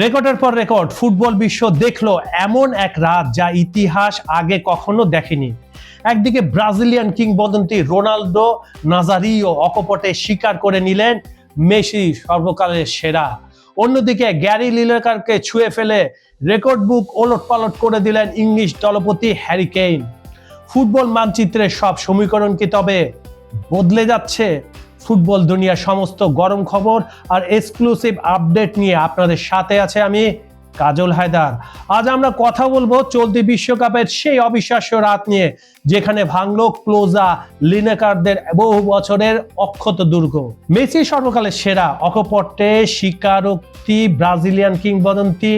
রেকর্ডের পর record football বিশ্ব দেখলো এমন এক রাত যা ইতিহাস আগে কখনো দেখেনি। একদিকে ব্রাজিলিয়ান কিংবদন্তি রোনালদো নাজারিও অকপটে স্বীকার করে নিলেন মেসি সর্বকালের সেরা। অন্যদিকে গ্যারি লিনেকারকে ছুঁয়ে ফেলে রেকর্ড বুক ওলটপালট করে দিলেন ইংলিশ দলপতি হ্যারি কেইন। ফুটবল মানচিত্রের সব সমীকরণ কি তবে বদলে যাচ্ছে? ফুটবল দুনিয়ার সমস্ত গরম খবর আর এক্সক্লুসিভ আপডেট নিয়ে আপনাদের সাথে আছে আমি কাজল হায়দার। আজ আমরা কথা বলবো চলতি বিশ্বকাপের সেই অবিশ্বাস্য রাত নিয়ে যেখানে ভাঙলো ক্লোজা লিনেকারদের বহু বছরের অক্ষত দুর্গ। মেসি সর্বকালের সেরা অকপটে স্বীকারোক্তি ব্রাজিলিয়ান কিংবদন্তি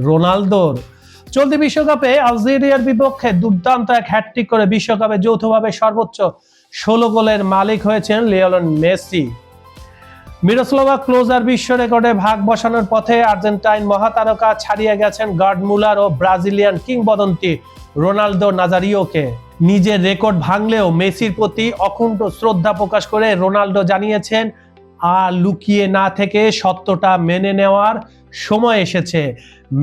রোনালদোর। চলতি বিশ্বকাপে আলজেরিয়ার বিপক্ষে দুর্দান্ত এক হ্যাটট্রিক করে বিশ্বকাপে যৌথভাবে সর্বোচ্চ 16 গোলের মালিক হয়েছেন লিওনেল মেসি। মিরোস্লাভা ক্লোজার বিশ্ব রেকর্ডে ভাগ বসানোর পথে আর্জেন্টাইন মহাতারকা ছাড়িয়ে গেছেন গার্ড মুলার ও ব্রাজিলিয়ান কিংবদন্তি রোনালদো নাজারিওকে। নিজের রেকর্ড ভাঙলেও মেসির প্রতি অকুণ্ঠ শ্রদ্ধা প্রকাশ করে রোনালদো জানিয়েছেন, আর লুকিয়ে না থেকে সত্যটা মেনে নেওয়ার সময় এসেছে।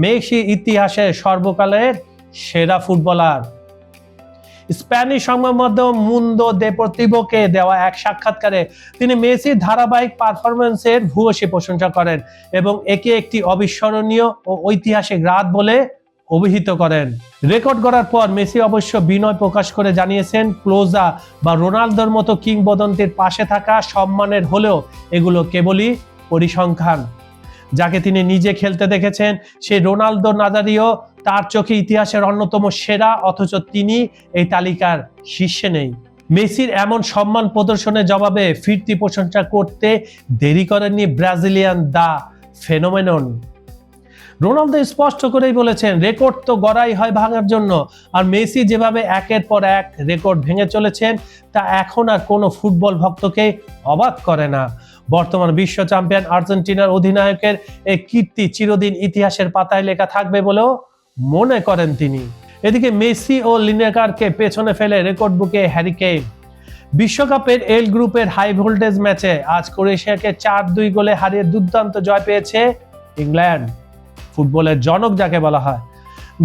মেসি ইতিহাসের সর্বকালের সেরা ফুটবলার। স্প্যানিশ সংবাদ মাধ্যম মুন্দো দেপোর্তিভোকে দেওয়া এক সাক্ষাৎকারে তিনি মেসির ধারাবাহিক পারফরম্যান্সের ভূয়সী প্রশংসা করেন এবং একে একটি অবিস্মরণীয় ও ঐতিহাসিক রাত বলে অভিহিত করেন। রেকর্ড করার পর মেসি অবশ্য বিনয় প্রকাশ করে জানিয়েছেন, ক্লোজা বা রোনালদোর মতো কিংবদন্তির পাশে থাকা সম্মানের হলেও এগুলো কেবলই পরিসংখ্যান। যাকে তিনি নিজে খেলতে দেখেছেন সেই রোনালদো নাজারিও তার চোখে ইতিহাসের অন্যতম সেরা, অথচ তিনি এই তালিকার শীর্ষে নেই। মেসির এমন সম্মান প্রদর্শনের জবাবে ফিরতি প্রশংসা করতে দেরি করেননি ব্রাজিলিয়ান দা ফেনোমেনন। রোনালদো স্পষ্ট করেই বলেছেন, রেকর্ড তো গড়াই হয় ভাঙার জন্য, আর মেসি যেভাবে একের পর এক রেকর্ড ভেঙে চলেছেন তা এখন আর কোনো ফুটবল ভক্তকে অবাক করে না। বর্তমান বিশ্ব চ্যাম্পিয়ন আর্জেন্টিনার অধিনায়কের এই কীর্তি চিরদিন ইতিহাসের পাতায় লেখা থাকবে বলেও মনে করেন তিনি। এদিকে মেসি ও লিনেকারকে পেছনে ফেলে রেকর্ড বুকে হ্যারি কেইন। বিশ্বকাপের এল গ্রুপের হাই ভোল্টেজ ম্যাচে আজ ক্রোয়েশিয়াকে 4-2 গোলে হারিয়ে দুর্দান্ত জয় পেয়েছে ইংল্যান্ড। ফুটবলের জনক যাকে বলা হয়।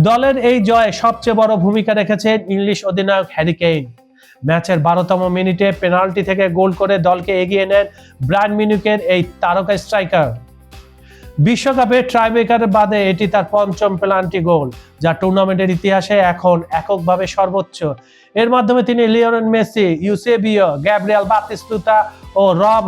দলের এই জয়ে সবচেয়ে বড় ভূমিকা রেখেছেন ইংলিশ অধিনায়ক হ্যারি কেইন। ম্যাচের 12তম মিনিটে পেনাল্টি থেকে গোল করে দলকে এগিয়ে নেন বায়ার্ন মিউনিখের এই তারকা স্ট্রাইকার। বিশ্বকাপে ট্রাইব্রেকারের বাদে এটি তার 5ম পেনাল্টি গোল, যা টুর্নামেন্টের ইতিহাসে এখন এককভাবে সর্বোচ্চ। এর মাধ্যমে তিনি Lionel Messi, Eusebio, Gabriel Batistuta ও রব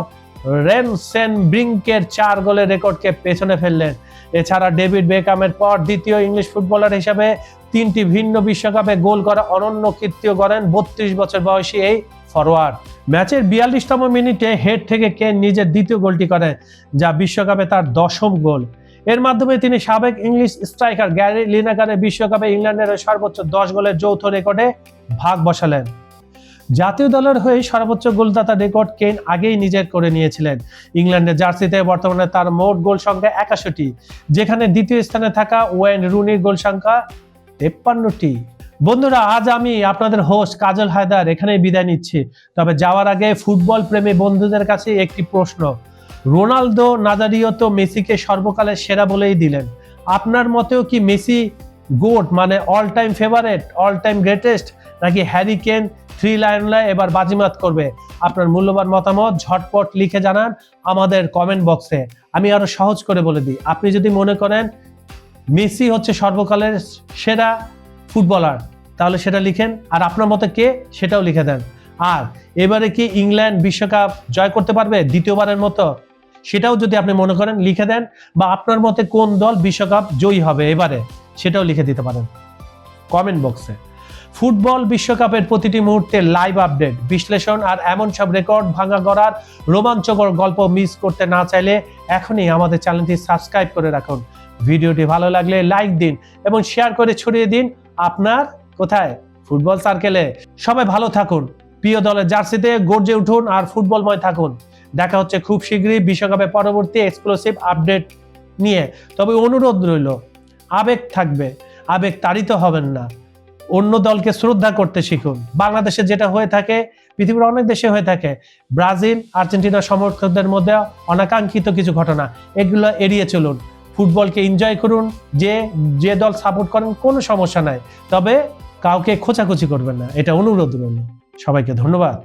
রেনসেনব্রিঙ্কের 4 গোলের রেকর্ডকে পেছনে ফেললেন। এছাড়া ডেভিড বেকহামের পর দ্বিতীয় ইংলিশ ফুটবলার হিসেবে 3টি ভিন্ন বিশ্বকাপে গোল করা অনন্য কীর্তিও গড়েন 32 বছর বয়সী এই ফরওয়ার্ড। ম্যাচের 42তম মিনিটে হেড থেকে কেন নিজের দ্বিতীয় গোলটি করেন, যা বিশ্বকাপে তার 10ম গোল। এর মাধ্যমে তিনি সাবেক ইংলিশ স্ট্রাইকার গ্যারি লিনেকারের বিশ্বকাপে ইংল্যান্ডের সর্বোচ্চ 10 গোলের যৌথ রেকর্ডে ভাগ বসালেন। জাতীয় দলের হয়ে সর্বোচ্চ গোলদাতা রেকর্ড কেইন আগেই নিজের করে নিয়েছিলেন। ইংল্যান্ডের জার্সিতে বর্তমানে তার মোট গোল সংখ্যা 81টি, যেখানে দ্বিতীয় স্থানে থাকা ওয়েন রুনির গোল সংখ্যা 53টি। বন্ধুরা, আজ আমি আপনাদের হোস্ট কাজল হায়দার এখানেই বিদায় নিচ্ছি। তবে যাওয়ার আগে ফুটবল প্রেমী বন্ধুদের কাছে একটি প্রশ্ন। রোনালদো নাজারিও তো মেসিকে সর্বকালের সেরা বলেই দিলেন। আপনার মতেও কি মেসি গোট মানে all time favourite, all time greatest, নাকি হ্যারি কেইন 3 লায়নলা এবার বাজিমাত করবে? আপনার মূল্যবান মতামত ঝটপট লিখে জানান আমাদের কমেন্ট বক্সে। আমি আরো সহজ করে বলে দিই, আপনি যদি মনে করেন মেসি হচ্ছে সর্বকালের সেরা ফুটবলার তাহলে সেটা লিখেন, আর আপনার মতে কে সেটাও লিখে দেন। আর এবারে কি ইংল্যান্ড বিশ্বকাপ জয় করতে পারবে দ্বিতীয়বারের মতো, সেটাও যদি আপনি মনে করেন লিখে দেন। বা আপনার মতে কোন দল বিশ্বকাপ জয়ী হবে এবারে সেটাও লিখে দিতে পারেন কমেন্ট বক্সে। ফুটবল বিশ্বকাপের প্রতিটি মুহূর্তে লাইভ আপডেট, বিশ্লেষণ আর এমন সব রেকর্ড ভাঙা গড়ার রোমাঞ্চকর গল্প মিস করতে না চাইলে এখনই আমাদের চ্যানেলটি সাবস্ক্রাইব করে রাখুন। ভিডিওটি ভালো লাগলে লাইক দিন এবং শেয়ার করে ছড়িয়ে দিন আপনার কোথায় ফুটবল সার্কেলে। সবাই ভালো থাকুন, প্রিয় দলের জার্সিতে গর্জে উঠুন আর ফুটবলময় থাকুন। দেখা হচ্ছে খুব শীঘ্রই বিশ্বকাপের পরবর্তী এক্সক্লুসিভ আপডেট নিয়ে। তবে অনুরোধ রইল, আবেগ থাকবে, আবেগ তাড়িত হবেন না। অন্য দলকে শ্রদ্ধা করতে শিখুন। বাংলাদেশে যেটা হয়ে থাকে, পৃথিবীর অনেক দেশে হয়ে থাকে, ব্রাজিল আর্জেন্টিনা সমর্থকদের মধ্যে অনাকাঙ্ক্ষিত কিছু ঘটনা, এগুলো এড়িয়ে চলুন। ফুটবলকে এনজয় করুন, যে দল সাপোর্ট করেন কোনো সমস্যা নাই, তবে কাউকে খোঁচাখুচি করবেন না, এটা অনুরোধ রইল। সবাইকে ধন্যবাদ।